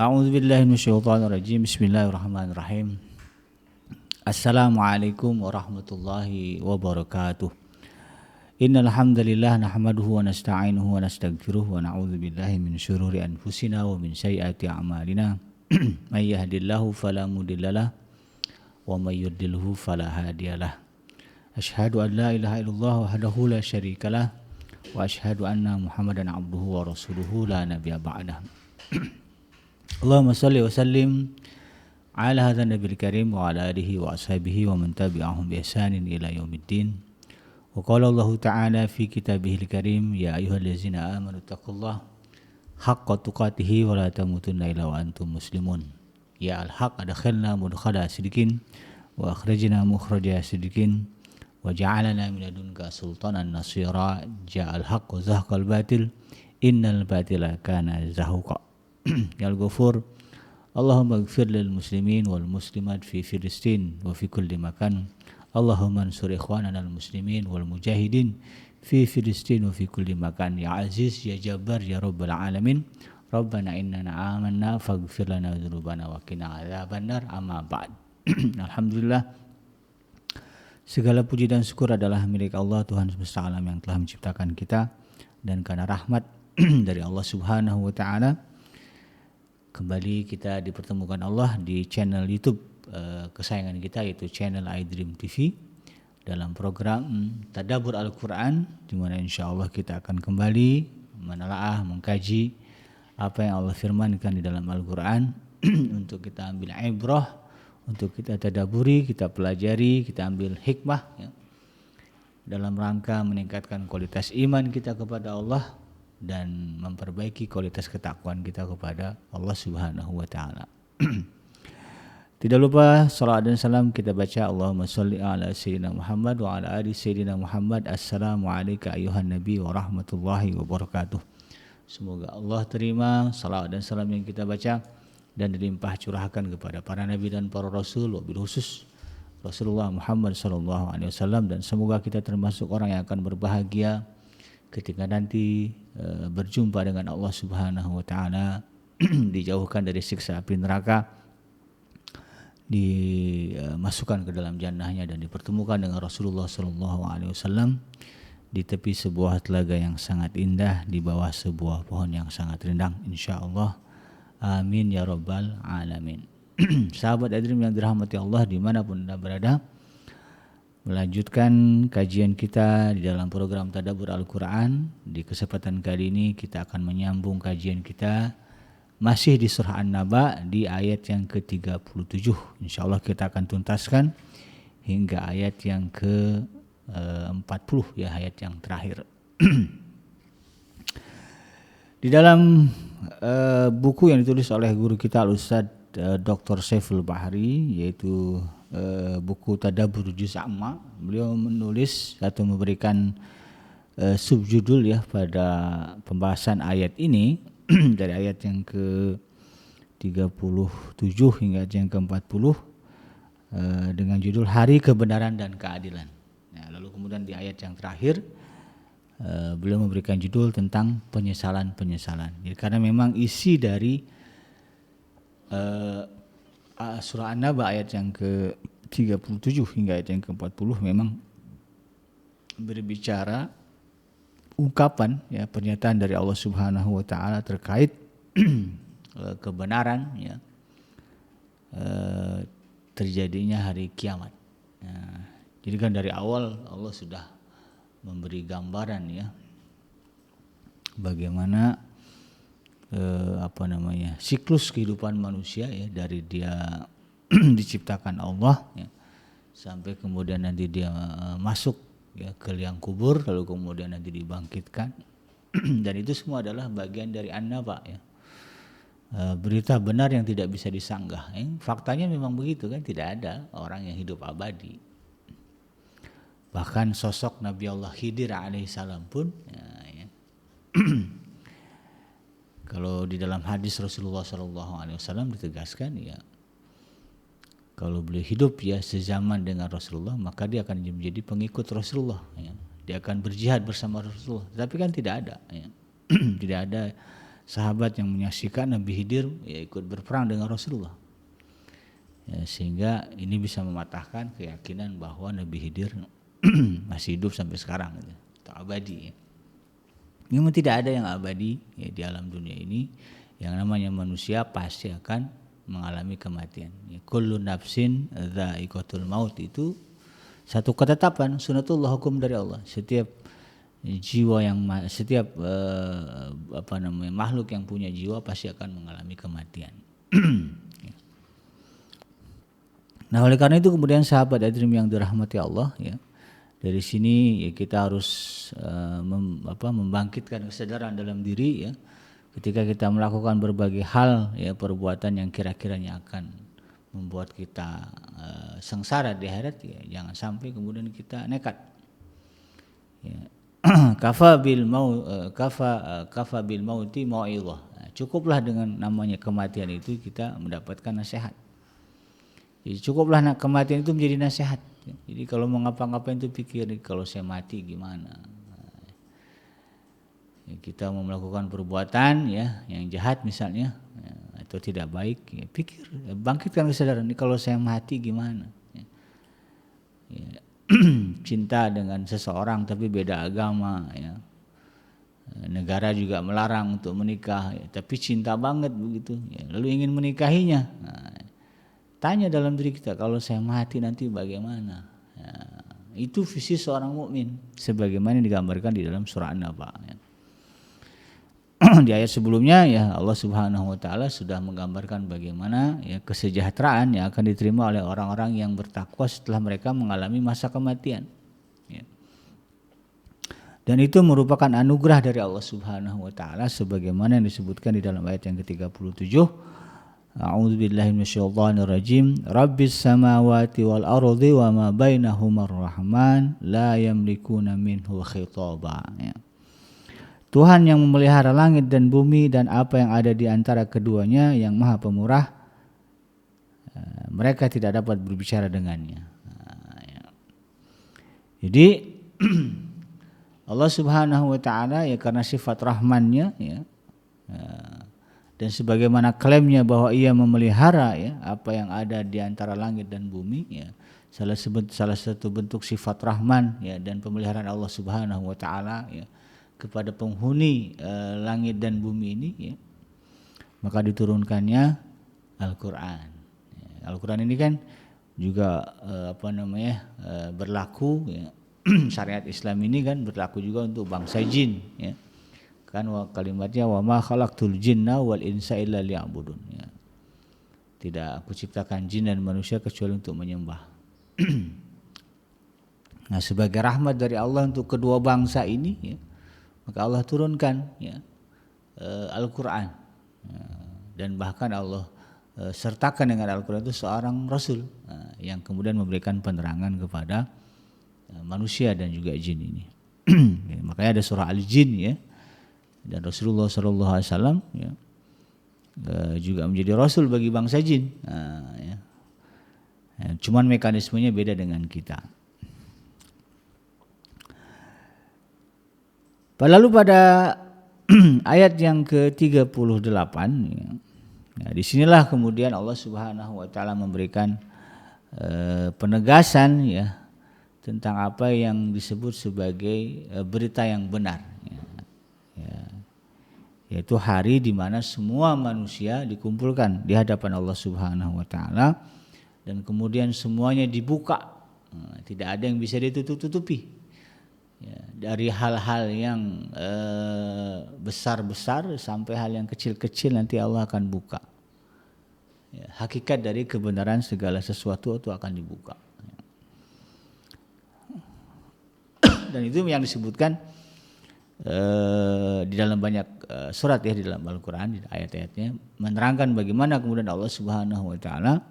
A'udzubillahi minasyaitonirrajim. Bismillahirrahmanirrahim. Assalamualaikum warahmatullahi wabarakatuh. Innal hamdalillah nahmaduhu wa nasta'inuhu wa nastaghfiruh wa na'udzubillahi min syururi anfusina wa min sayyiati a'malina. May yahdihillahu fala mudhillalah wa may yudlilhu fala hadiyalah. Asyhadu an la ilaha illallah wahdahu la syarikalah wa asyhadu anna Muhammadan abduhu wa rasuluhu la nabiyya ba'dah. Allahumma salli wa sallim ala hadha nabiyil karim wa ala alihi wa ashabihi wa man tabi'ahum bi ihsanin ila yaumiddin. Wa qala Allah ta'ala fi kitabihil karim ya ayyuhallazina amanu taqullaha haqqa tuqatih wa la tamutunna illa wa antum muslimun. Ya al-haq adkhilna mudkhala sidqin wa akhrajna mukhraja sidqin wa ja'alna min ladunka sultanan nasira. Ja'al haqq wa zahaqal batil innal batila kana zahuqa. Ya Al-Ghafur, Allahumma ighfir lil muslimin wal muslimat fi Filistin wa fi kulli makan. Allahumma ansur ikhwanana al muslimin wal mujahidin fi Filistin wa fi kulli makan. Ya Aziz, ya Jabbar, ya Rabbal alamin. Rabbana innana amanna faghfir lana dzunubana wa qina adzabannar. Amma ba'd. Alhamdulillah, segala puji dan syukur adalah milik Allah Tuhan semesta alam yang telah menciptakan kita, dan karena rahmat dari Allah Subhanahu wa taala kembali kita dipertemukan Allah di channel YouTube kesayangan kita, yaitu channel iDream TV, dalam program Tadabbur Al-Quran, di mana insya Allah kita akan kembali menelaah, mengkaji apa yang Allah firmankan di dalam Al-Quran untuk kita ambil ibrah, untuk kita tadaburi, kita pelajari, kita ambil hikmah ya, dalam rangka meningkatkan kualitas iman kita kepada Allah dan memperbaiki kualitas ketakwaan kita kepada Allah Subhanahu wa taala. Tidak lupa salawat dan salam kita baca Allahumma sholli ala sayyidina Muhammad wa ala ali sayyidina Muhammad. Assalamu alayka ayuhan nabi wa rahmatullahi wabarakatuh. Semoga Allah terima salawat dan salam yang kita baca dan dilimpah curahkan kepada para nabi dan para rasul, wabil khusus Rasulullah Muhammad sallallahu alaihi wasallam, dan semoga kita termasuk orang yang akan berbahagia ketika nanti berjumpa dengan Allah Subhanahu wa taala, dijauhkan dari siksa api neraka, dimasukkan ke dalam jannahnya, dan dipertemukan dengan Rasulullah sallallahu alaihi wasallam di tepi sebuah telaga yang sangat indah, di bawah sebuah pohon yang sangat rindang, insyaallah. Amin ya rabbal alamin. Sahabat iDream yang dirahmati Allah dimanapun Anda berada, melanjutkan kajian kita di dalam program Tadabbur Al-Quran. Di kesempatan kali ini kita akan menyambung kajian kita masih di surah An-Naba di ayat yang ke-37. InsyaAllah kita akan tuntaskan hingga ayat yang ke-40 ya, ayat yang terakhir. Di dalam buku yang ditulis oleh guru kita Al-Ustadz Dr. Saiful Bahri, yaitu buku Tadabbur Juz Amma, beliau menulis atau memberikan subjudul ya pada pembahasan ayat ini dari ayat yang ke-37 hingga ayat yang ke-40 dengan judul Hari Kebenaran dan Keadilan. Nah, lalu kemudian di ayat yang terakhir beliau memberikan judul tentang penyesalan-penyesalan. Jadi karena memang isi dari surah An-Naba ayat yang ke-37 hingga ayat yang ke-40 memang berbicara ungkapan ya, pernyataan dari Allah Subhanahu wa taala terkait kebenaran ya, terjadinya hari kiamat. Nah, jadi kan dari awal Allah sudah memberi gambaran ya, bagaimana siklus kehidupan manusia ya, dari dia diciptakan Allah ya, sampai kemudian nanti dia masuk ya ke liang kubur, lalu kemudian nanti dibangkitkan. Dan itu semua adalah bagian dari An-Naba ya, berita benar yang tidak bisa disanggah ya. Faktanya memang begitu kan, tidak ada orang yang hidup abadi. Bahkan sosok Nabi Allah Khidir alaihissalam pun ya. Kalau di dalam hadis Rasulullah SAW ditegaskan ya, kalau beliau hidup ya sezaman dengan Rasulullah, maka dia akan menjadi pengikut Rasulullah ya. Dia akan berjihad bersama Rasulullah. Tapi kan tidak ada ya. Tidak ada sahabat yang menyaksikan Nabi Khidir ya ikut berperang dengan Rasulullah. Ya, sehingga ini bisa mematahkan keyakinan bahwa Nabi Khidir masih hidup sampai sekarang gitu, atau abadi. Ya. Memang tidak ada yang abadi ya, di alam dunia ini. Yang namanya manusia pasti akan mengalami kematian. Ya, kullu nafsin dha'iqatul maut itu satu ketetapan sunatullah, hukum dari Allah. Setiap jiwa yang makhluk yang punya jiwa pasti akan mengalami kematian. Nah, oleh karena itu kemudian sahabat Adrim yang dirahmati Allah ya, dari sini ya kita harus membangkitkan kesadaran dalam diri ya, ketika kita melakukan berbagai hal ya, perbuatan yang kira-kiranya akan membuat kita sengsara di akhirat ya, jangan sampai kemudian kita nekat. Ya. Kafa bil mauti mau'izah. Cukuplah dengan namanya kematian itu kita mendapatkan nasihat. Jadi cukuplah kematian itu menjadi nasihat. Jadi kalau mau ngapa-ngapain itu pikir kalau saya mati gimana. Ya, kita mau melakukan perbuatan ya yang jahat misalnya ya, atau tidak baik, ya, pikir, ya, bangkitkan kesadaran ini kalau saya mati gimana. Ya. Ya. Cinta dengan seseorang tapi beda agama ya. Negara juga melarang untuk menikah ya, tapi cinta banget begitu ya, lalu ingin menikahinya. Nah, tanya dalam diri kita, kalau saya mati nanti bagaimana ya, itu visi seorang mukmin sebagaimana digambarkan di dalam surah An-Naba ya. Di ayat sebelumnya ya Allah Subhanahu wa taala sudah menggambarkan bagaimana ya kesejahteraan yang akan diterima oleh orang-orang yang bertakwa setelah mereka mengalami masa kematian. Ya. Dan itu merupakan anugerah dari Allah Subhanahu wa taala sebagaimana yang disebutkan di dalam ayat yang ke-37. A'udzubillahi minasyaitonirrajim. Rabbis samawati wal ardi wa ma bainahuma ar-rahman la yamlikuna minhu khitaba. Ya. Tuhan yang memelihara langit dan bumi dan apa yang ada di antara keduanya yang Maha Pemurah, mereka tidak dapat berbicara dengannya. Jadi Allah Subhanahu wa taala ya karena sifat rahmannya ya, dan sebagaimana klaimnya bahwa ia memelihara ya apa yang ada di antara langit dan bumi ya, salah satu bentuk sifat rahman ya dan pemeliharaan Allah Subhanahu wa taala ya kepada penghuni langit dan bumi ini ya, maka diturunkannya Al-Quran. Al-Quran ini kan juga berlaku ya. Syariat Islam ini kan berlaku juga untuk bangsa jin ya. Kan kalimatnya wa ma khalaqtul jinna wal insa illa liya'budun ya. Tidak aku ciptakan jin dan manusia kecuali untuk menyembah. Nah, sebagai rahmat dari Allah untuk kedua bangsa ini ya, maka Allah turunkan ya, Al-Quran ya, dan bahkan Allah sertakan dengan Al-Quran itu seorang Rasul yang kemudian memberikan penerangan kepada manusia dan juga jin ini. Ya, makanya ada surah Al-Jin ya, dan Rasulullah SAW ya, juga menjadi Rasul bagi bangsa jin. Ya. Cuman mekanismenya beda dengan kita. Lalu pada ayat yang ke-38 ya, nah, disinilah kemudian Allah Subhanahu wa taala memberikan penegasan ya tentang apa yang disebut sebagai berita yang benar ya. Ya, yaitu hari di mana semua manusia dikumpulkan di hadapan Allah Subhanahu wa taala dan kemudian semuanya dibuka. Nah, tidak ada yang bisa ditutup-tutupi. Ya, dari hal-hal yang besar-besar sampai hal yang kecil-kecil nanti Allah akan buka. Ya, hakikat dari kebenaran segala sesuatu itu akan dibuka. Ya. Dan itu yang disebutkan di dalam banyak surat ya di dalam Al-Quran, di ayat-ayatnya menerangkan bagaimana kemudian Allah Subhanahu wa taala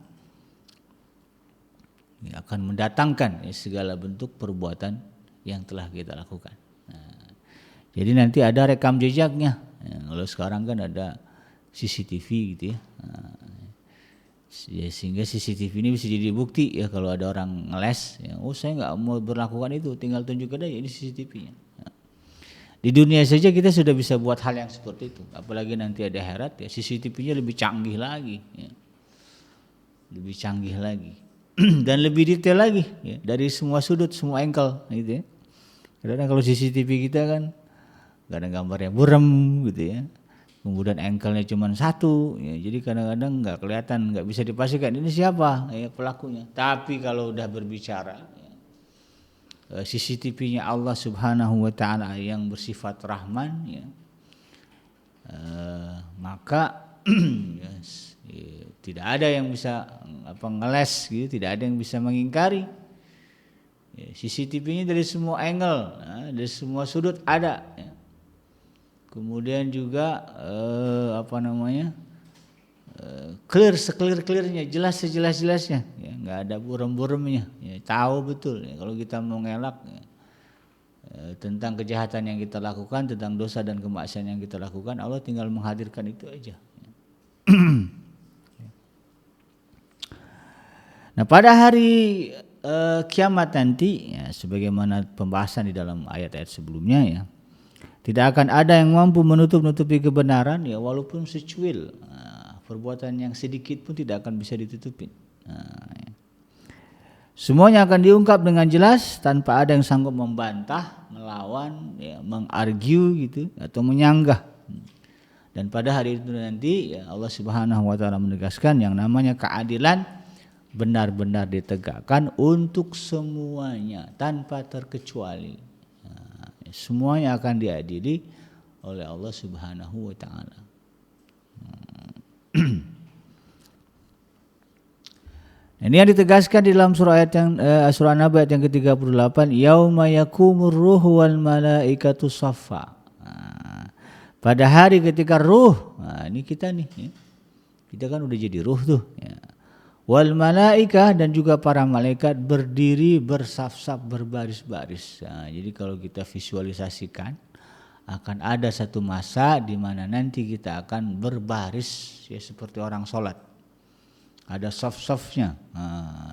ya, akan mendatangkan ya, segala bentuk perbuatan yang telah kita lakukan. Nah, jadi nanti ada rekam jejaknya. Ya, kalau sekarang kan ada CCTV gitu ya. Nah, ya sehingga CCTV ini bisa jadi bukti ya kalau ada orang ngeles. Ya, oh saya nggak mau berlakukan itu, tinggal tunjuk aja ini CCTV-nya. Ya. Di dunia saja kita sudah bisa buat hal yang seperti itu, apalagi nanti ada akhirat ya, CCTV-nya lebih canggih lagi ya. Lebih canggih lagi dan lebih detail lagi ya, dari semua sudut, semua angle gitu ya. Karena kalau CCTV kita kan gak ada gambarnya buram gitu ya, kemudian angle-nya cuma satu ya, jadi kadang-kadang nggak kelihatan, nggak bisa dipastikan ini siapa ya pelakunya. Tapi kalau udah berbicara ya, CCTV-nya Allah Subhanahu wa taala yang bersifat Rahman ya, maka yes, ya, tidak ada yang bisa ngeles gitu, tidak ada yang bisa mengingkari. Ya, CCTV-nya dari semua angle, dari semua sudut ada ya. Kemudian juga clear seclear-clearnya, jelas sejelas-jelasnya ya, nggak ada buram-buramnya ya, tahu betul ya, kalau kita mau ngelak ya, tentang kejahatan yang kita lakukan, tentang dosa dan kemaksiatan yang kita lakukan, Allah tinggal menghadirkan itu aja ya. Nah pada hari kiamat nanti ya, sebagaimana pembahasan di dalam ayat-ayat sebelumnya ya, tidak akan ada yang mampu menutupi kebenaran ya, walaupun secuil. Perbuatan yang sedikit pun tidak akan bisa ditutupin. Ya. Semuanya akan diungkap dengan jelas tanpa ada yang sanggup membantah, melawan, ya, mengargue gitu atau menyanggah. Dan pada hari itu nanti ya, Allah Subhanahu wa taala menegaskan yang namanya keadilan benar-benar ditegakkan untuk semuanya tanpa terkecuali. Semuanya akan diadili oleh Allah Subhanahu wa taala. Ini yang ditegaskan di dalam surah ayat yang surah An-Naba ayat yang ke-38, yauma yakumur ruhu wal malaikatu saffa. Pada hari ketika ruh, ini kita nih ya. Kita kan udah jadi ruh tuh ya. Wal malaikah, dan juga para malaikat berdiri bersaf-saf berbaris-baris. Jadi kalau kita visualisasikan akan ada satu masa di mana nanti kita akan berbaris ya, seperti orang sholat. Ada saf-safnya.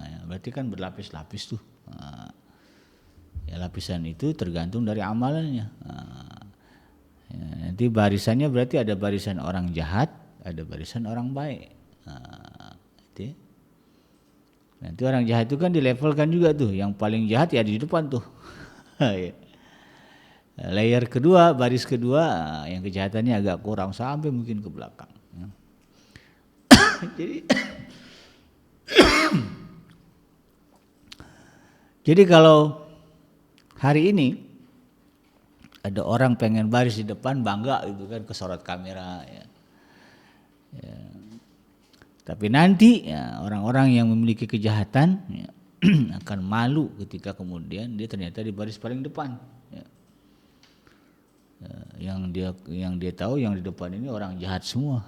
Ya, berarti kan berlapis-lapis tuh. Ya, lapisan itu tergantung dari amalannya. Ya, nanti barisannya berarti ada barisan orang jahat, ada barisan orang baik. Itu. Nanti orang jahat itu kan dilevelkan juga tuh. Yang paling jahat ya di depan tuh. Ya. Layer kedua, baris kedua, yang kejahatannya agak kurang sampai mungkin ke belakang. Jadi kalau hari ini ada orang pengen baris di depan, bangga gitu kan, kesorot kamera ya. Ya. Tapi nanti ya, orang-orang yang memiliki kejahatan ya, akan malu ketika kemudian dia ternyata di baris paling depan. Ya. Yang dia tahu yang di depan ini orang jahat semua.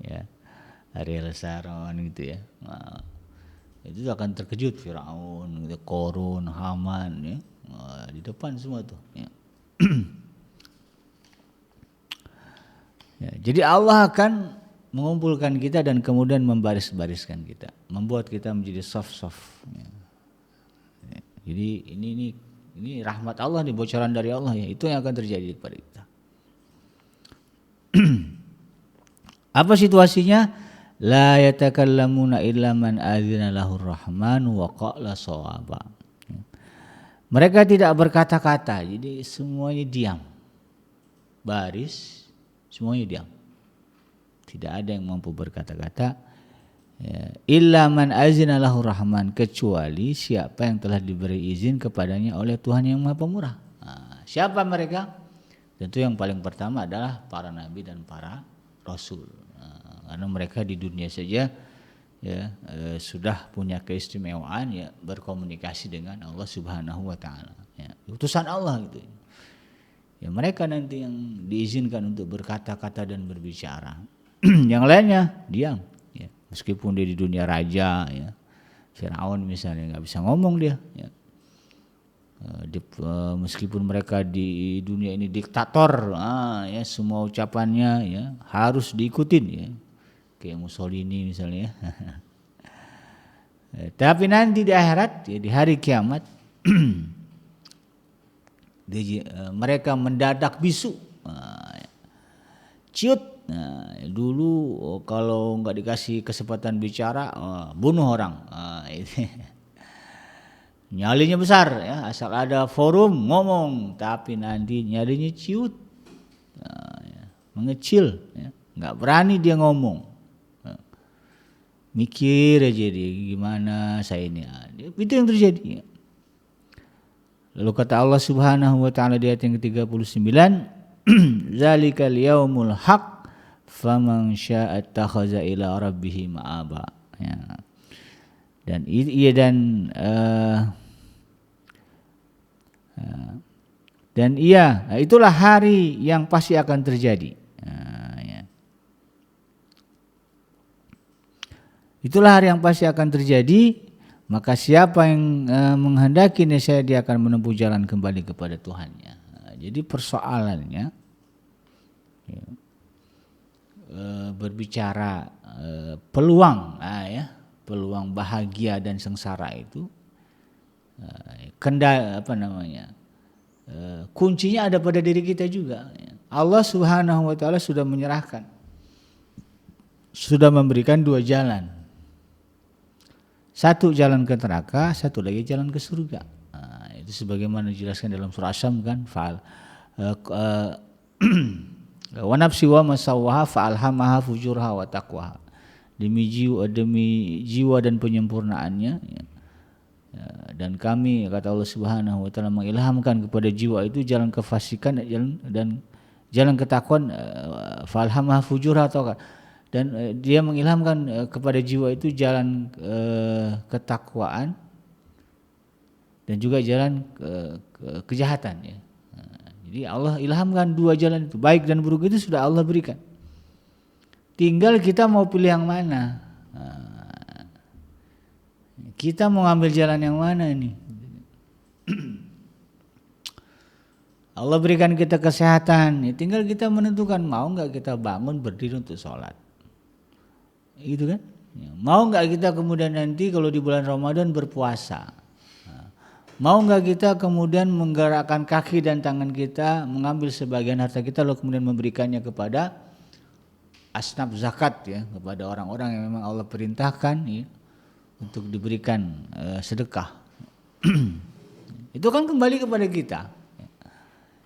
Ya, Ariel Sharon gitu ya. Nah, itu akan terkejut Firaun, gitu, Korun, Haman ya. Nah, di depan semua tuh ya. Ya, jadi Allah akan mengumpulkan kita dan kemudian membaris-bariskan kita, membuat kita menjadi soft-soft ya. Ya, jadi ini rahmat Allah nih, bocoran dari Allah ya, itu yang akan terjadi kepada kita. Apa situasinya? La yatakallamuna illa man adzina lahur rahmanu wa qala shawaba. Mereka tidak berkata-kata, jadi semuanya diam. Baris, semuanya diam. Tidak ada yang mampu berkata-kata. Ya, illa man azina lahu rahman, kecuali siapa yang telah diberi izin kepadanya oleh Tuhan yang Maha Pemurah. Nah, siapa mereka? Tentu yang paling pertama adalah para nabi dan para rasul. Nah, karena mereka di dunia saja ya sudah punya keistimewaan ya, berkomunikasi dengan Allah Subhanahu wa taala. Ya, utusan Allah gitu. Ya, mereka nanti yang diizinkan untuk berkata-kata dan berbicara. Yang lainnya diam. Meskipun dia di dunia raja ya, Firaun misalnya nggak bisa ngomong dia ya. Meskipun mereka di dunia ini diktator ya, semua ucapannya ya harus diikutin ya, kayak Mussolini misalnya. Tapi nanti di akhirat ya, di hari kiamat Mereka mendadak bisu, ciut. Nah, dulu kalau nggak dikasih kesempatan bicara, bunuh orang. Nyalinya besar ya, asal ada forum ngomong, tapi nanti nyalinya ciut, mengecil, ya. Nggak berani dia ngomong. Mikir aja dia, gimana saya ini. Itu yang terjadi. Lalu kata Allah Subhanahu wa taala di ayat yang ke-39, zalikal yaumul haq faman syaa'a attakhadha ila rabbih ma'aba. Ya. Dan itulah hari yang pasti akan terjadi. Itulah hari yang pasti akan terjadi. Maka siapa yang menghendaki niscaya dia akan menempuh jalan kembali kepada Tuhannya. Jadi persoalannya berbicara peluang, peluang bahagia dan sengsara itu, kuncinya ada pada diri kita juga. Allah Subhanahu wa taala sudah menyerahkan, sudah memberikan dua jalan. Satu jalan ke neraka, satu lagi jalan ke surga. Itu sebagaimana dijelaskan dalam surah Asy-Syams kan, wa nafsi wa masawwaha fa'alhamaha fujurha wa taqwaha. Demi jiwa dan penyempurnaannya, dan kami, kata Allah Subhanahu wa taala, mengilhamkan kepada jiwa itu jalan kefasikan dan jalan ketakwaan, fa'alhamaha fujurha taqwa. Dan dia mengilhamkan kepada jiwa itu jalan ketakwaan dan juga jalan kejahatan, ya. Jadi Allah ilhamkan dua jalan itu, baik dan buruk itu sudah Allah berikan. Tinggal kita mau pilih yang mana. Kita mau ambil jalan yang mana ini? Allah berikan kita kesehatan, ya tinggal kita menentukan mau nggak kita bangun berdiri untuk sholat. Gitu kan? Mau nggak kita kemudian nanti kalau di bulan Ramadan berpuasa? Mau nggak kita kemudian menggerakkan kaki dan tangan kita, mengambil sebagian harta kita lalu kemudian memberikannya kepada asnaf zakat, ya, kepada orang-orang yang memang Allah perintahkan, ya, untuk diberikan sedekah. Itu kan kembali kepada kita.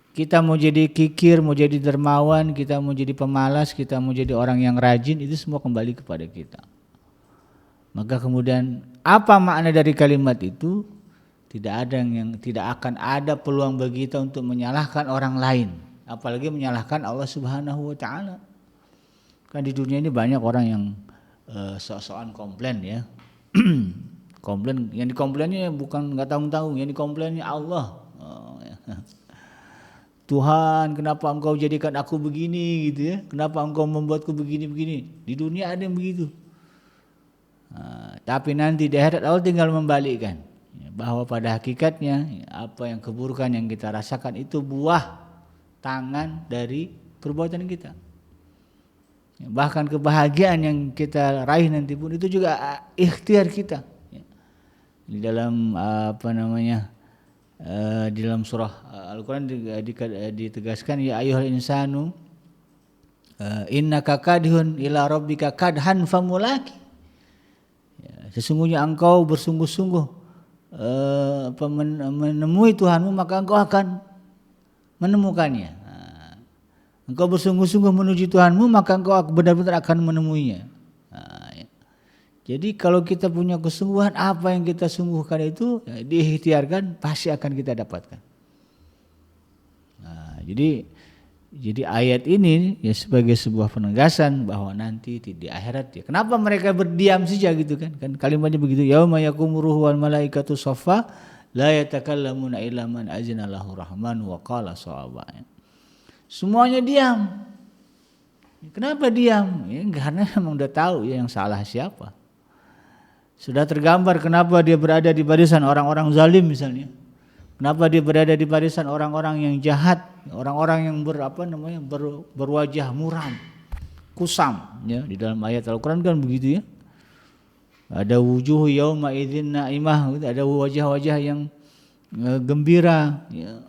Kita mau jadi kikir, mau jadi dermawan, kita mau jadi pemalas, kita mau jadi orang yang rajin, itu semua kembali kepada kita. Maka kemudian apa makna dari kalimat itu? Tidak akan ada peluang bagi kita untuk menyalahkan orang lain, apalagi menyalahkan Allah Subhanahu wa taala. Kan di dunia ini banyak orang yang sok-sokan komplain, ya. Komplain, yang dikomplainnya bukan enggak tanggung-tanggung, yang dikomplainnya Allah. Tuhan, kenapa engkau jadikan aku begini, gitu, ya? Kenapa engkau membuatku begini-begini? Di dunia ada yang begitu. Tapi nanti di akhirat Allah tinggal membalikkan, ya, bahwa pada hakikatnya apa yang keburukan yang kita rasakan itu buah tangan dari perbuatan kita. Bahkan kebahagiaan yang kita raih nanti pun itu juga ikhtiar kita. Di dalam di dalam surah Al-Quran ditegaskan, ya ayyuhal insanu innaka kadhun ila rabbika kadhan famulaki. Ya, sesungguhnya engkau bersungguh-sungguh menemui Tuhanmu, maka engkau akan menemukannya. Engkau bersungguh-sungguh menuju Tuhanmu, maka engkau benar-benar akan menemuinya. Jadi kalau kita punya kesungguhan, apa yang kita sungguhkan itu, ya, diikhtiarkan, pasti akan kita dapatkan. Jadi ayat ini ya sebagai sebuah penegasan bahwa nanti di akhirat, ya, kenapa mereka berdiam saja gitu kan? Kan kalimatnya begitu, yauma yaqumu ruhu wal malaikatu shaffa la yatakallamuna illa man azina lahu rahman wa qala shawaba. Semuanya diam. Kenapa diam? Ya, karena memang udah tahu, ya, yang salah siapa. Sudah tergambar kenapa dia berada di barisan orang-orang zalim misalnya. Kenapa dia berada di barisan orang-orang yang jahat, orang-orang yang berwajah muram, kusam, ya, di dalam ayat Al-Qur'an kan begitu, ya. Ada wujuh yauma idzin naimah, ada wajah-wajah yang gembira, ya.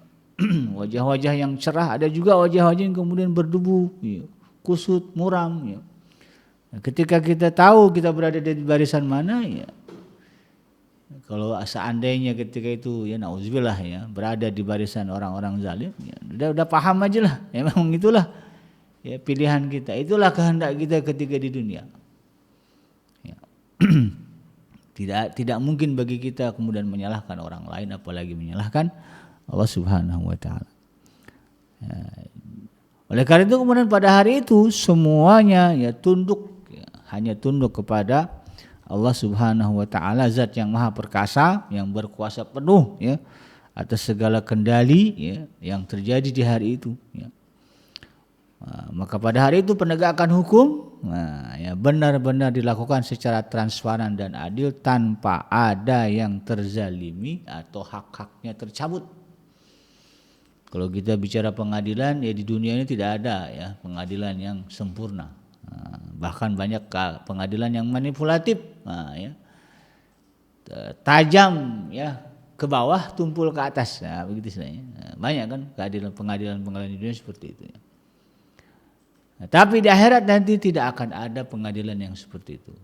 wajah-wajah yang cerah, ada juga wajah-wajah yang kemudian berdebu, ya, kusut, muram. Ya. Ketika kita tahu kita berada di barisan mana, ya, kalau seandainya ketika itu ya nauzubillah ya berada di barisan orang-orang zalim, ya, udah paham aja lah, ya, memang itulah ya pilihan kita, itulah kehendak kita ketika di dunia. Ya. Tidak mungkin bagi kita kemudian menyalahkan orang lain, apalagi menyalahkan Allah Subhanahu wa taala. Ya. Oleh karena itu kemudian pada hari itu semuanya ya tunduk, ya, hanya tunduk kepada Allah Subhanahu wa taala, zat yang maha perkasa, yang berkuasa penuh ya atas segala kendali ya yang terjadi di hari itu ya. Maka pada hari itu penegakan hukum ya benar-benar dilakukan secara transparan dan adil tanpa ada yang terzalimi atau hak-haknya tercabut. Kalau kita bicara pengadilan ya di dunia ini tidak ada ya pengadilan yang sempurna. Bahkan banyak pengadilan yang manipulatif, ya. Tajam ya ke bawah, tumpul ke atas, nah, begitu istilahnya. Banyak kan pengadilan di dunia seperti itu. Ya. Nah, tapi di akhirat nanti tidak akan ada pengadilan yang seperti itu.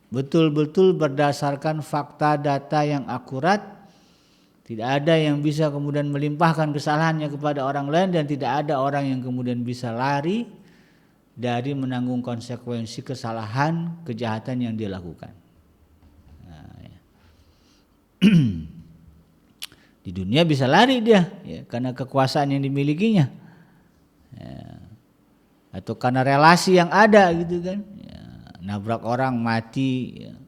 Betul-betul berdasarkan fakta data yang akurat. Tidak ada yang bisa kemudian melimpahkan kesalahannya kepada orang lain dan tidak ada orang yang kemudian bisa lari dari menanggung konsekuensi kesalahan kejahatan yang dia lakukan. Nah, ya. Di dunia bisa lari dia ya, karena kekuasaan yang dimilikinya ya. Atau karena relasi yang ada gitu kan ya, nabrak orang mati ya.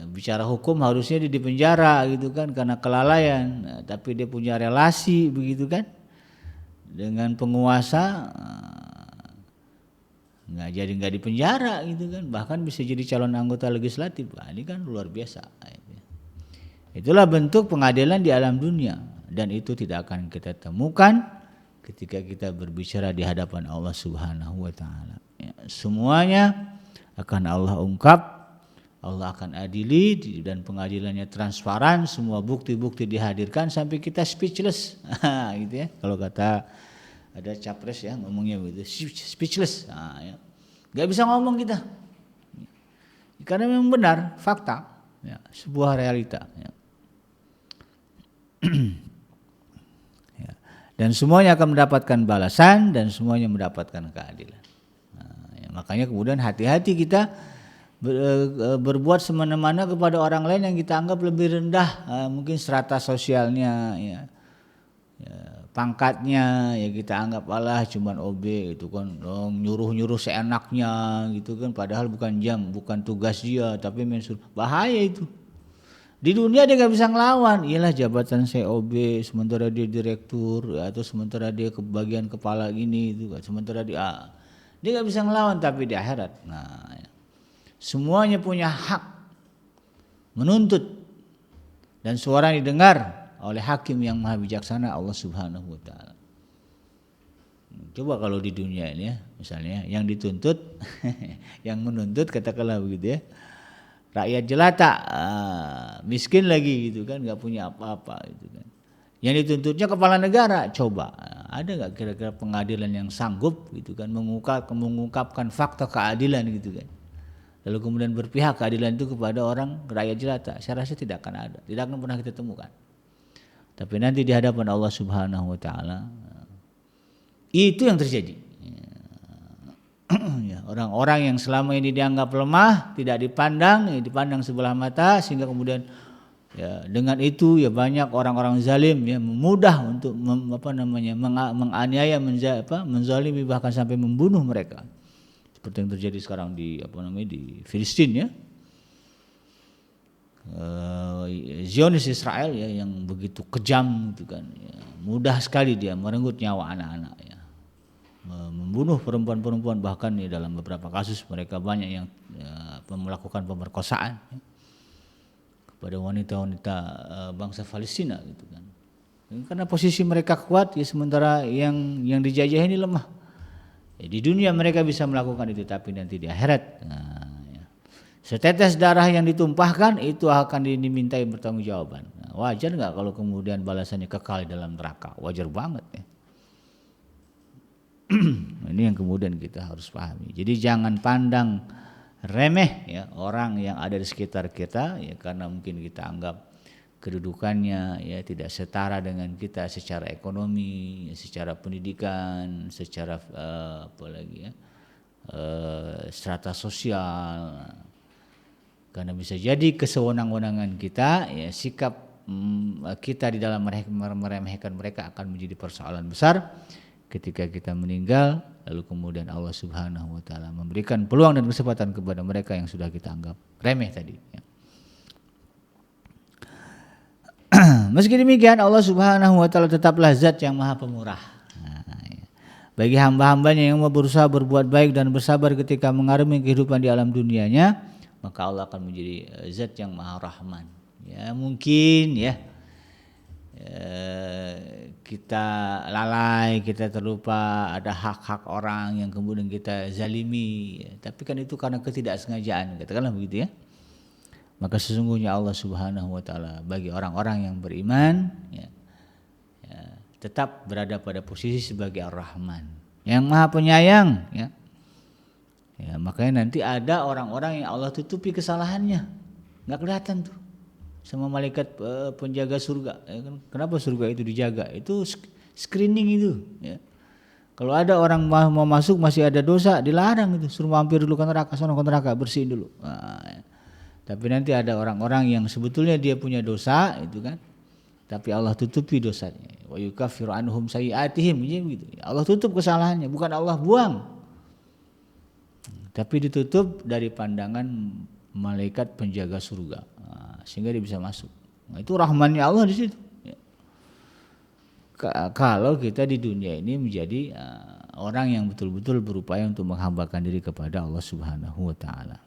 Bicara hukum harusnya dia dipenjara gitu kan karena kelalaian, nah, tapi dia punya relasi begitu kan dengan penguasa, nggak dipenjara gitu kan, bahkan bisa jadi calon anggota legislatif. Nah, ini kan luar biasa. Itulah bentuk pengadilan di alam dunia dan itu tidak akan kita temukan ketika kita berbicara di hadapan Allah Subhanahu wa taala. Ya, semuanya akan Allah ungkap. Allah akan adili dan pengadilannya transparan, semua bukti-bukti dihadirkan sampai kita speechless, gitu ya. Kalau kata ada capres ya ngomongnya begitu, speechless, ya. Gak bisa ngomong kita, karena memang benar fakta, ya, sebuah realita. Ya. Ya. Dan semuanya akan mendapatkan balasan dan semuanya mendapatkan keadilan. Nah, ya, makanya kemudian hati-hati kita berbuat semena-mena kepada orang lain yang kita anggap lebih rendah, mungkin strata sosialnya, ya, pangkatnya, ya kita anggap alah cuman OB itu kan, nyuruh seenaknya gitu kan, padahal bukan tugas dia, tapi mensur, bahaya itu. Di dunia dia nggak bisa ngelawan, iyalah jabatan saya OB, sementara dia direktur, atau sementara dia ke bagian kepala gini itu, sementara dia nggak bisa ngelawan, tapi di akhirat, nah. Ya. Semuanya punya hak menuntut dan suara didengar oleh hakim yang maha bijaksana Allah Subhanahu wa taala. Coba kalau di dunia ini ya, misalnya yang dituntut yang menuntut katakanlah begitu ya. Rakyat jelata, miskin lagi gitu kan, enggak punya apa-apa gitu kan. Yang dituntutnya kepala negara, coba ada enggak kira-kira pengadilan yang sanggup gitu kan mengungkapkan fakta keadilan gitu kan. Lalu kemudian berpihak keadilan itu kepada orang rakyat jelata, saya rasa tidak akan ada, tidak akan pernah kita temukan. Tapi nanti di hadapan Allah Subhanahu wa taala itu yang terjadi. Ya, orang-orang yang selama ini dianggap lemah, tidak dipandang, dipandang sebelah mata, sehingga kemudian ya, dengan itu ya banyak orang-orang zalim ya mudah untuk menganiaya, menzalimi bahkan sampai membunuh mereka. Seperti yang terjadi sekarang di di Filistin ya, Zionis Israel ya yang begitu kejam gitu kan, ya, mudah sekali dia merenggut nyawa anak-anak ya, membunuh perempuan-perempuan, bahkan ya, dalam beberapa kasus mereka banyak yang melakukan pemerkosaan ya, kepada wanita-wanita bangsa Palestina gitu kan, karena posisi mereka kuat ya, sementara yang dijajah ini lemah. Ya, di dunia mereka bisa melakukan itu, tapi nanti di akhirat, nah, ya, setetes darah yang ditumpahkan itu akan dimintai pertanggungjawaban. Nah, wajar nggak kalau kemudian balasannya kekal dalam neraka? Wajar banget ya. Ini yang kemudian kita harus pahami. Jadi jangan pandang remeh ya orang yang ada di sekitar kita ya, karena mungkin kita anggap kedudukannya ya tidak setara dengan kita secara ekonomi, secara pendidikan, secara strata sosial. Karena bisa jadi kesewenang-wenangan kita ya, sikap kita di dalam meremehkan mereka akan menjadi persoalan besar ketika kita meninggal, lalu kemudian Allah Subhanahu wa taala memberikan peluang dan kesempatan kepada mereka yang sudah kita anggap remeh tadi ya. Meski demikian Allah Subhanahu wa taala tetaplah zat yang maha pemurah. Bagi hamba-hambanya yang mau berusaha berbuat baik dan bersabar ketika mengarungi kehidupan di alam dunianya, maka Allah akan menjadi zat yang maha rahman. Ya mungkin ya kita lalai, kita terlupa ada hak-hak orang yang kemudian kita zalimi ya. Tapi kan itu karena ketidaksengajaan, katakanlah begitu ya. Maka sesungguhnya Allah Subhanahu wa taala bagi orang-orang yang beriman ya, tetap berada pada posisi sebagai Ar-Rahman yang Maha Penyayang ya. Ya, makanya nanti ada orang-orang yang Allah tutupi kesalahannya, nggak kelihatan tuh sama malaikat penjaga surga. Ya kan? Kenapa surga itu dijaga? Itu screening itu. Ya. Kalau ada orang mau masuk masih ada dosa, dilarang itu, suruh mampir dulu ke neraka, sono ke neraka, bersihin dulu. Nah, ya. Tapi nanti ada orang-orang yang sebetulnya dia punya dosa, itu kan, tapi Allah tutupi dosanya. Wa yukaffiru anhum sayyi'atihim, gitu. Allah tutup kesalahannya, bukan Allah buang. Tapi ditutup dari pandangan malaikat penjaga surga, sehingga dia bisa masuk. Nah, itu rahmannya Allah di situ. Ya. Kalau kita di dunia ini menjadi orang yang betul-betul berupaya untuk menghambakan diri kepada Allah Subhanahu wa taala.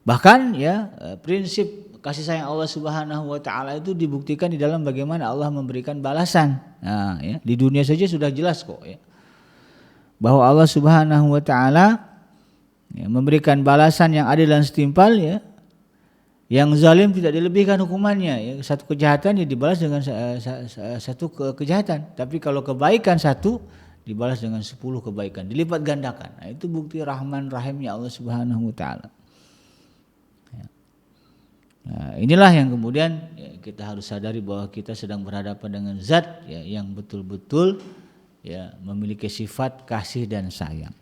Bahkan ya prinsip kasih sayang Allah Subhanahu wa taala itu dibuktikan di dalam bagaimana Allah memberikan balasan. Nah, ya, di dunia saja sudah jelas kok ya. Bahwa Allah Subhanahu wa taala ya, memberikan balasan yang adil dan setimpal ya. Yang zalim tidak dilebihkan hukumannya ya. Satu kejahatan ya dibalas dengan satu kejahatan. Tapi kalau kebaikan satu dibalas dengan 10 kebaikan, dilipat gandakan. Nah, itu bukti Rahman Rahimnya Allah Subhanahu wa taala. Ya. Nah, inilah yang kemudian ya, kita harus sadari bahwa kita sedang berhadapan dengan zat ya, yang betul-betul ya memiliki sifat kasih dan sayang.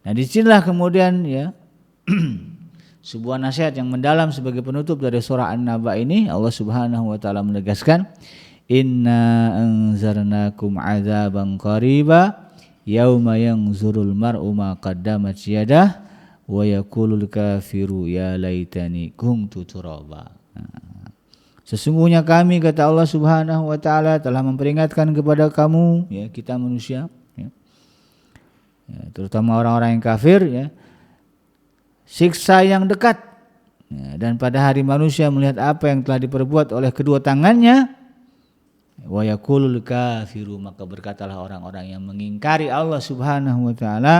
Nah disinilah kemudian ya sebuah nasihat yang mendalam sebagai penutup dari surah An-Naba ini. Allah Subhanahu wa taala menegaskan, inna anzarnakum adzaban qariba yauma yanzurul mar'u ma qaddamat yadah wa yaqulul kafiru ya laitani kuntu turaba. Sesungguhnya kami, kata Allah Subhanahu wa taala, telah memperingatkan kepada kamu ya, kita manusia ya, terutama orang-orang yang kafir ya, siksa yang dekat ya, dan pada hari manusia melihat apa yang telah diperbuat oleh kedua tangannya, wa yaqulul kafiru, maka berkatalah orang-orang yang mengingkari Allah Subhanahu wa taala,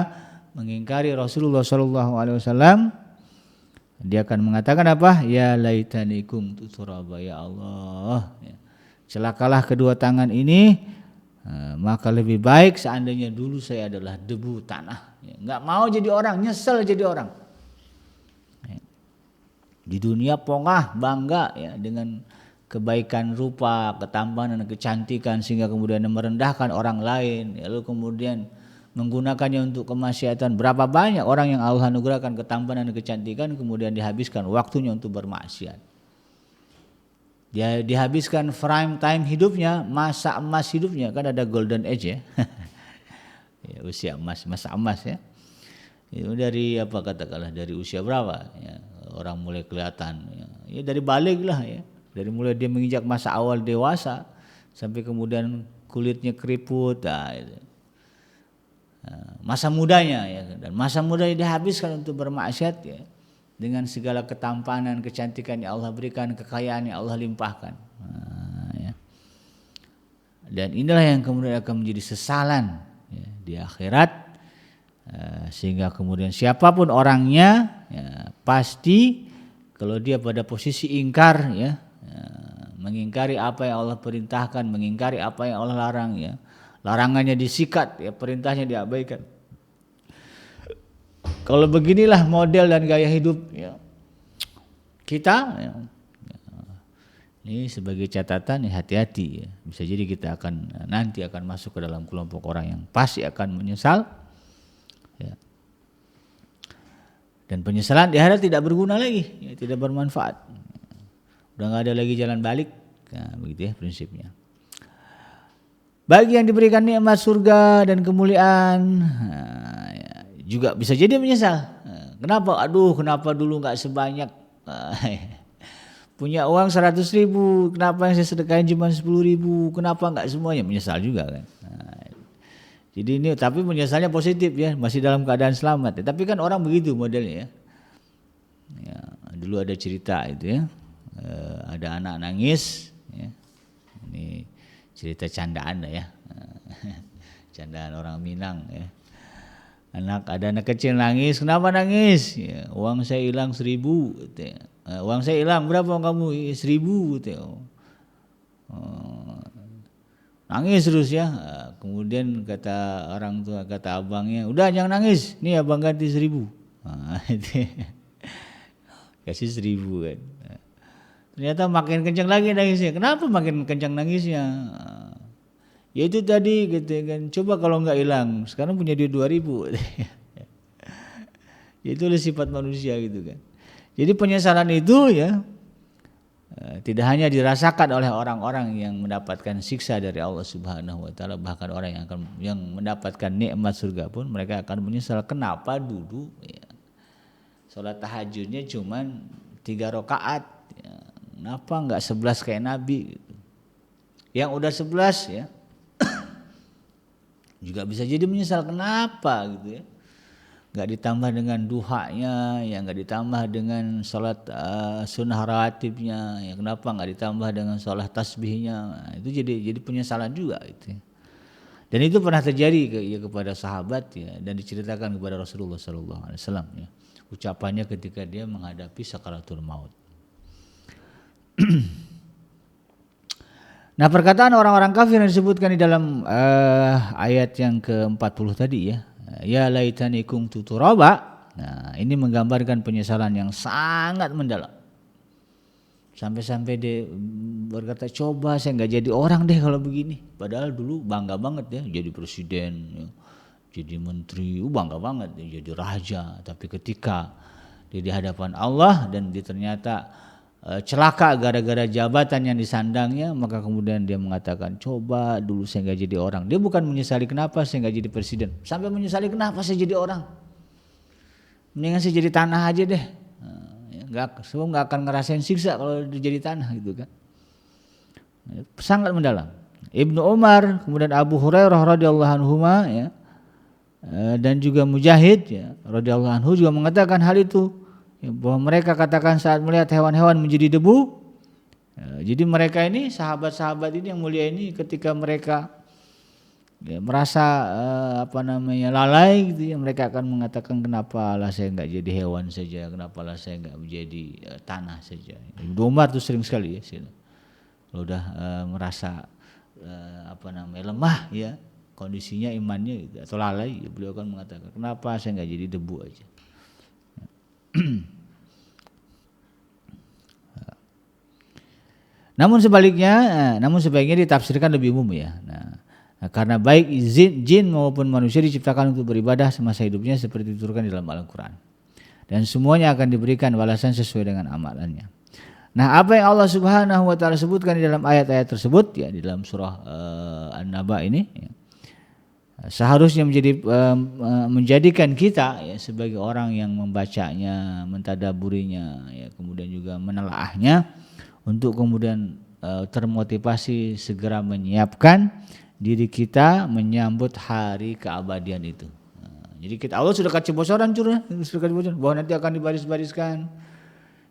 mengingkari Rasulullah sallallahu alaihi wasallam, dia akan mengatakan apa? Ya laitani kuntu turaba, ya Allah ya. Celakalah kedua tangan ini, maka lebih baik seandainya dulu saya adalah debu tanah ya. Nggak mau jadi orang, nyesel jadi orang ya. Di dunia pongah bangga ya dengan kebaikan rupa, ketampanan, kecantikan, sehingga kemudian merendahkan orang lain ya, lalu kemudian menggunakannya untuk kemaksiatan. Berapa banyak orang yang Allah anugerahkan ketampanan dan kecantikan kemudian dihabiskan waktunya untuk bermaksiat. Dia dihabiskan prime time hidupnya, masa emas hidupnya, kan ada golden age ya. Ya usia emas, masa emas ya. Itu dari apa katakanlah dari usia berapa ya, orang mulai kelihatan ya. Ya dari balik lah ya. Dari mulai dia menginjak masa awal dewasa sampai kemudian kulitnya keriput itu. Masa mudanya ya, dan masa mudanya dihabiskan untuk bermaksiat ya, dengan segala ketampanan, kecantikan yang Allah berikan, kekayaan yang Allah limpahkan ya. Dan inilah yang kemudian akan menjadi sesalan ya, di akhirat sehingga kemudian siapapun orangnya ya, pasti Kalau dia pada posisi ingkar ya, mengingkari apa yang Allah perintahkan, mengingkari apa yang Allah larang ya. Larangannya disikat ya, perintahnya diabaikan. Kalau beginilah model dan gaya hidup ya, kita ya, ini sebagai catatan ya, hati-hati ya. Bisa jadi kita nanti akan masuk ke dalam kelompok orang yang pasti akan menyesal ya. Dan penyesalan di akhirat tidak berguna lagi ya, tidak bermanfaat. Udah nggak ada lagi jalan balik. Nah, begitu ya prinsipnya. Bagi yang diberikan nikmat surga dan kemuliaan ya, juga bisa jadi menyesal. Kenapa? Kenapa dulu nggak sebanyak punya uang 100.000, kenapa yang saya sedekahin cuma 10.000, kenapa nggak semuanya, menyesal juga kan. Jadi ini tapi menyesalnya positif ya, masih dalam keadaan selamat. Tapi kan orang begitu modelnya ya. Dulu ada cerita itu ya, ada anak nangis ya. Ini cerita candaan ya, candaan orang Minang ya. Ada anak kecil nangis, kenapa nangis? Ya, uang saya hilang 1.000. Gitu ya. Uang saya hilang, berapa uang kamu? 1.000. Gitu ya. Nangis terus ya. Kemudian kata orang tua, kata abangnya, udah jangan nangis, nih abang ganti 1.000. Kasih 1.000 kan. Ternyata makin kencang lagi nangisnya. Kenapa makin kencang nangisnya? Ya itu tadi gitu kan. Coba kalau nggak hilang, sekarang punya duit 2.000. Itu sifat manusia gitu kan. Jadi penyesalan itu ya tidak hanya dirasakan oleh orang-orang yang mendapatkan siksa dari Allah Subhanahu wa taala, bahkan orang yang mendapatkan nikmat surga pun mereka akan menyesal. Kenapa dulu ya, sholat tahajudnya cuman 3 rakaat ya, kenapa enggak 11 kayak Nabi gitu. Yang udah 11 ya juga bisa jadi menyesal, kenapa gitu ya, nggak ditambah dengan duhanya, ya nggak ditambah dengan sholat sunnah rawatibnya, ya kenapa nggak ditambah dengan sholat tasbihnya. Nah, itu jadi penyesalan juga itu. Dan itu pernah terjadi kepada sahabat ya, dan diceritakan kepada Rasulullah SAW ya, ucapannya ketika dia menghadapi sakaratul maut. Nah, perkataan orang-orang kafir yang disebutkan di dalam ayat yang ke-40 tadi ya laitani kuntu turaba. Nah, ini menggambarkan penyesalan yang sangat mendalam. Sampai-sampai dia berkata, coba saya nggak jadi orang deh kalau begini. Padahal dulu bangga banget ya, jadi presiden, ya, jadi menteri, bangga banget ya, jadi raja. Tapi ketika dia di hadapan Allah dan dia ternyata celaka gara-gara jabatan yang disandangnya, maka kemudian dia mengatakan, coba dulu saya nggak jadi orang. Dia bukan menyesali kenapa saya nggak jadi presiden, sampai menyesali kenapa saya jadi orang. Mendingan saya jadi tanah aja deh. Semua nggak akan ngerasain siksa kalau jadi tanah gitu kan. Sangat mendalam. Ibnu Umar, kemudian Abu Hurairah radhiyallahu anhuma ya, dan juga Mujahid ya radhiyallahu anhu juga mengatakan hal itu ya, bahwa mereka katakan saat melihat hewan-hewan menjadi debu. Jadi mereka ini sahabat-sahabat ini yang mulia ini ketika mereka ya, merasa lalai gitu ya, mereka akan mengatakan kenapa lah saya nggak jadi hewan saja, kenapa lah saya nggak menjadi tanah saja. Ibnu Umar tuh sering sekali ya kalau udah merasa lemah ya kondisinya imannya gitu, atau lalai ya, beliau akan mengatakan kenapa saya nggak jadi debu aja. Namun sebaiknya ditafsirkan lebih umum ya. Karena baik jin maupun manusia diciptakan untuk beribadah semasa hidupnya seperti diturunkan di dalam Al-Quran. Dan semuanya akan diberikan balasan sesuai dengan amalannya. Nah, apa yang Allah Subhanahu wa taala sebutkan di dalam ayat-ayat tersebut ya, di dalam surah An-Naba ini ya, seharusnya menjadikan kita ya sebagai orang yang membacanya, mentadaburinya ya, kemudian juga menelaahnya untuk kemudian termotivasi segera menyiapkan diri kita menyambut hari keabadian itu. Jadi Allah sudah kasih bocoran bahwa nanti akan dibaris-bariskan.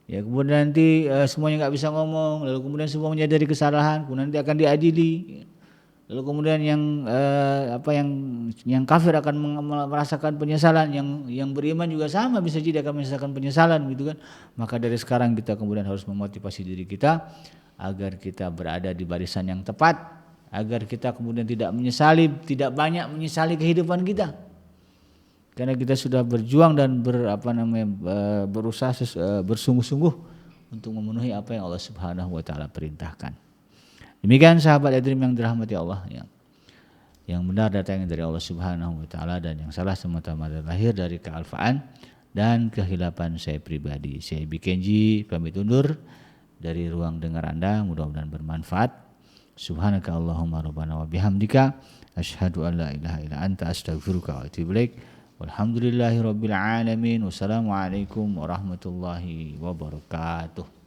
Ya, kemudian nanti semuanya nggak bisa ngomong, lalu kemudian semua menyadari kesalahan, kemudian nanti akan diadili. Lalu kemudian yang kafir akan merasakan penyesalan, yang beriman juga sama, bisa jadi akan merasakan penyesalan gitu kan. Maka dari sekarang kita kemudian harus memotivasi diri kita agar kita berada di barisan yang tepat, agar kita kemudian tidak banyak menyesali kehidupan kita. Karena kita sudah berjuang dan berusaha bersungguh-sungguh untuk memenuhi apa yang Allah Subhanahu wa taala perintahkan. Demikian sahabat Edream yang dirahmati Allah, yang benar datangnya dari Allah Subhanahu wa taala dan yang salah semata-mata lahir dari kealfaan dan kehilapan saya pribadi. Saya Bikenji pamit undur dari ruang dengar Anda, mudah-mudahan bermanfaat. Subhanaka Allahumma rabbana wa bihamdika asyhadu an la ilaha illa anta astaghfiruka wa atubu ilaik. Walhamdulillahirabbil alamin. Wassalamualaikum warahmatullahi wabarakatuh.